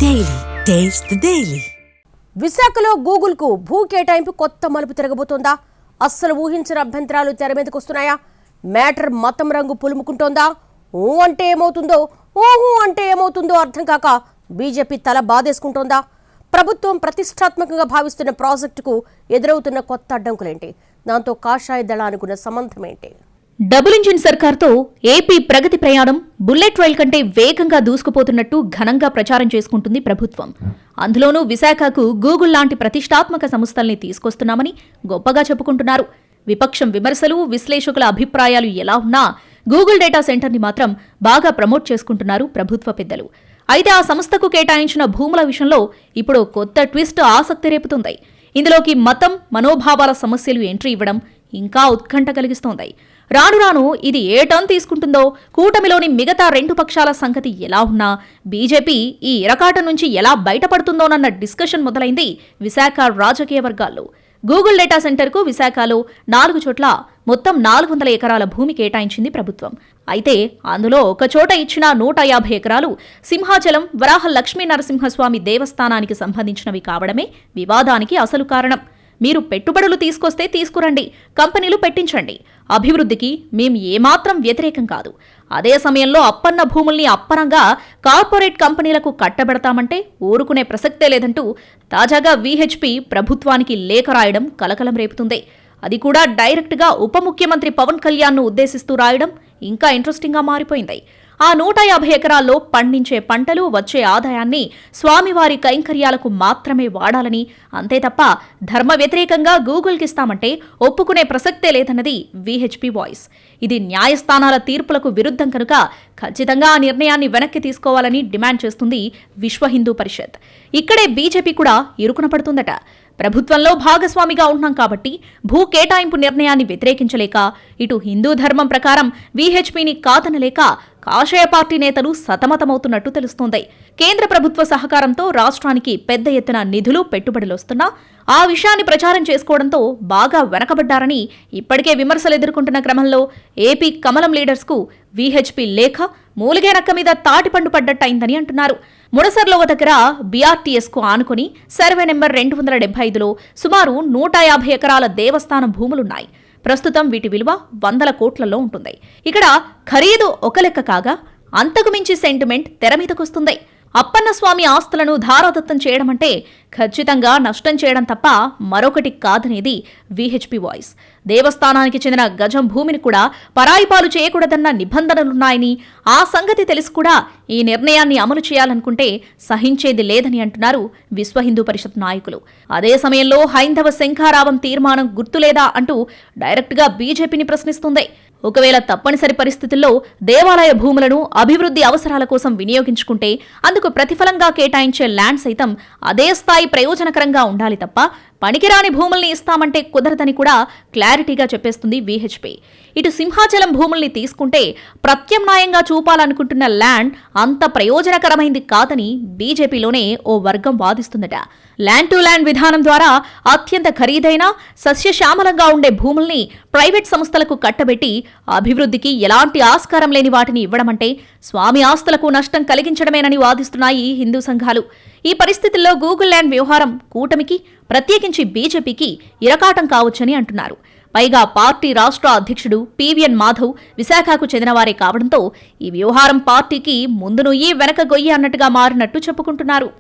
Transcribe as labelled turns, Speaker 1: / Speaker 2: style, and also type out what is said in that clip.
Speaker 1: Daily taste the daily.
Speaker 2: విశాఖలో గూగుల్కు భూ కేటాయింపు కొత్త మలుపు తిరగబోతోందా? అస్సలు ఊహించిన అభ్యంతరాలు తెర మీదకు వస్తున్నాయా? మ్యాటర్ మతం రంగు పులుముకుంటోందా? ఊ అంటే ఏమవుతుందో, ఓహూ అంటే ఏమవుతుందో అర్థం కాక బీజేపీ తల బాధేసుకుంటోందా? ప్రభుత్వం ప్రతిష్టాత్మకంగా భావిస్తున్న ప్రాజెక్టుకు ఎదురవుతున్న కొత్త అడ్డంకులేంటి? దాంతో కాషాయ దళానుకున్న సంబంధం ఏంటి?
Speaker 3: డబుల్ ఇంజిన్ సర్కార్తో ఏపీ ప్రగతి ప్రయాణం బుల్లెట్ రైల్ కంటే వేగంగా దూసుకుపోతున్నట్టు ఘనంగా ప్రచారం చేసుకుంటుంది ప్రభుత్వం. అందులోనూ విశాఖకు గూగుల్ లాంటి ప్రతిష్టాత్మక సంస్థల్ని తీసుకొస్తున్నామని గొప్పగా చెప్పుకుంటున్నారు. విపక్షం విమర్శలు, విశ్లేషకుల అభిప్రాయాలు ఎలా ఉన్నా గూగుల్ డేటా సెంటర్ని మాత్రం బాగా ప్రమోట్ చేసుకుంటున్నారు ప్రభుత్వ పెద్దలు. అయితే ఆ సంస్థకు కేటాయించిన భూముల విషయంలో ఇప్పుడు కొత్త ట్విస్ట్ ఆసక్తి రేపుతుంది. ఇందులోకి మతం, మనోభావాల సమస్యలు ఎంట్రీ ఇవ్వడం ఇంకా ఉత్కంఠ కలిగిస్తోంది. రాను రాను ఇది ఏ టర్న్ తీసుకుంటుందో, కూటమిలోని మిగతా రెండు పక్షాల సంగతి ఎలా ఉన్నా బీజేపీ ఈ ఇరకాటం నుంచి ఎలా బయటపడుతుందోనన్న డిస్కషన్ మొదలైంది విశాఖ రాజకీయ వర్గాల్లో. గూగుల్ డేటా సెంటర్కు విశాఖలో 4 చోట్ల మొత్తం 400 ఎకరాల భూమి కేటాయించింది ప్రభుత్వం. అయితే అందులో ఒక చోట ఇచ్చిన 150 ఎకరాలు సింహాచలం వరాహ లక్ష్మీ నరసింహస్వామి దేవస్థానానికి సంబంధించినవి కావడమే వివాదానికి అసలు కారణం. మీరు పెట్టుబడులు తీసుకొస్తే తీసుకురండి, కంపెనీలు పెట్టించండి, అభివృద్ధికి మేం ఏమాత్రం వ్యతిరేకం కాదు. అదే సమయంలో అప్పన్న భూముల్ని అప్పనంగా కార్పొరేట్ కంపెనీలకు కట్టబెడతామంటే ఊరుకునే ప్రసక్తే లేదంటూ తాజాగా వీహెచ్పీ ప్రభుత్వానికి లేఖ రాయడం కలకలం రేపుతుంది. అది కూడా డైరెక్ట్గా ఉప ముఖ్యమంత్రి పవన్ కళ్యాణ్ను ఉద్దేశిస్తూ రాయడం ఇంకా ఇంట్రెస్టింగ్గా మారిపోయింది. ఆ 150 ఎకరాల్లో పండించే పంటలు, వచ్చే ఆదాయాన్ని స్వామివారి కైంకర్యాలకు మాత్రమే వాడాలని, అంతే తప్ప ధర్మ వ్యతిరేకంగా గూగుల్కిస్తామంటే ఒప్పుకునే ప్రసక్తే లేదన్నది వీహెచ్పీ వాయిస్. ఇది న్యాయస్థానాల తీర్పులకు విరుద్ధం కనుక ఖచ్చితంగా ఆ నిర్ణయాన్ని వెనక్కి తీసుకోవాలని డిమాండ్ చేస్తుంది విశ్వ హిందూ పరిషత్. ఇక్కడే బీజేపీ కూడా ఇరుకున పడుతుందట. ప్రభుత్వంలో భాగస్వామిగా ఉంటున్నాం కాబట్టి భూ కేటాయింపు నిర్ణయాన్ని వ్యతిరేకించలేక, ఇటు హిందూ ధర్మం ప్రకారం వీహెచ్పీని కాదనలేక కాషాయ పార్టీ నేతలు సతమతమవుతున్నట్టు తెలుస్తోంది. కేంద్ర ప్రభుత్వ సహకారంతో రాష్ట్రానికి పెద్ద ఎత్తున నిధులు, పెట్టుబడులు వస్తున్నా ఆ విషయాన్ని ప్రచారం చేసుకోవడంతో బాగా వెనకబడ్డారని ఇప్పటికే విమర్శలు ఎదుర్కొంటున్న క్రమంలో ఏపీ కమలం లీడర్స్కు వీహెచ్పీ లేఖ మూలిగేనక్క మీద తాటిపండు పడ్డట్టయిందని అంటున్నారు. ముడసర్లో దగ్గర బీఆర్టీఎస్కు ఆనుకుని సర్వే నెంబర్ 275లో సుమారు 150 ఎకరాల దేవస్థానం భూములున్నాయి. ప్రస్తుతం వీటి విలువ 100 కోట్లలో ఉంటుంది. ఇక్కడ ఖరీదు ఒక లెక్క కాగా అంతకు మించి సెంటిమెంట్ తెర మీదకొస్తుంది. అప్పన్న స్వామి ఆస్తులను ధారాదత్తం చేయడమంటే ఖచ్చితంగా నష్టం చేయడం తప్ప మరొకటి కాదనేది వీహెచ్పీ వాయిస్. దేవస్థానానికి చెందిన గజం భూమిని కూడా పరాయిపాలు చేయకూడదన్న నిబంధనలున్నాయని, ఆ సంగతి తెలిసి కూడా ఈ నిర్ణయాన్ని అమలు చేయాలనుకుంటే సహించేది లేదని అంటున్నారు విశ్వ హిందూ పరిషత్ నాయకులు. అదే సమయంలో హైందవ శంఖారావం తీర్మానం గుర్తులేదా అంటూ డైరెక్ట్గా బీజేపీని ప్రశ్నిస్తుంది. ఒకవేళ తప్పనిసరి పరిస్థితుల్లో దేవాలయ భూములను అభివృద్ధి అవసరాల కోసం వినియోగించుకుంటే అందుకు ప్రతిఫలంగా కేటాయించే ల్యాండ్ సైతం అదే స్థాయి ప్రయోజనకరంగా ఉండాలి తప్ప పనికిరాని భూముల్ని ఇస్తామంటే కుదరదని కూడా క్లారిటీగా చెప్పేస్తుంది వీహెచ్పీ. ఇటు సింహాచలం భూముల్ని తీసుకుంటే ప్రత్యామ్నాయంగా చూపాలనుకుంటున్న ల్యాండ్ అంత ప్రయోజనకరమైంది కాదని బీజేపీలోనే ఓ వర్గం వాదిస్తుందట. ల్యాండ్ టు ల్యాండ్ విధానం ద్వారా అత్యంత ఖరీదైన, సస్యశ్యామలంగా ఉండే భూముల్ని ప్రైవేట్ సంస్థలకు కట్టబెట్టి అభివృద్ధికి ఎలాంటి ఆస్కారం లేని వాటిని ఇవ్వడమంటే స్వామి ఆస్తులకు నష్టం కలిగించడమేనని వాదిస్తున్నాయి హిందూ సంఘాలు. ఈ పరిస్థితుల్లో గూగుల్ ల్యాండ్ వ్యవహారం కూటమికి, ప్రత్యేకించి బీజేపీకి ఇరకాటం కావచ్చని అంటున్నారు. పైగా పార్టీ రాష్ట్ర అధ్యక్షుడు పీవీఎన్ మాధవ్ విశాఖకు చెందినవారే కావడంతో ఈ వ్యవహారం పార్టీకి ముందు నుయ్యి వెనక గొయ్యి అన్నట్టుగా మారినట్టు చెప్పుకుంటున్నారు.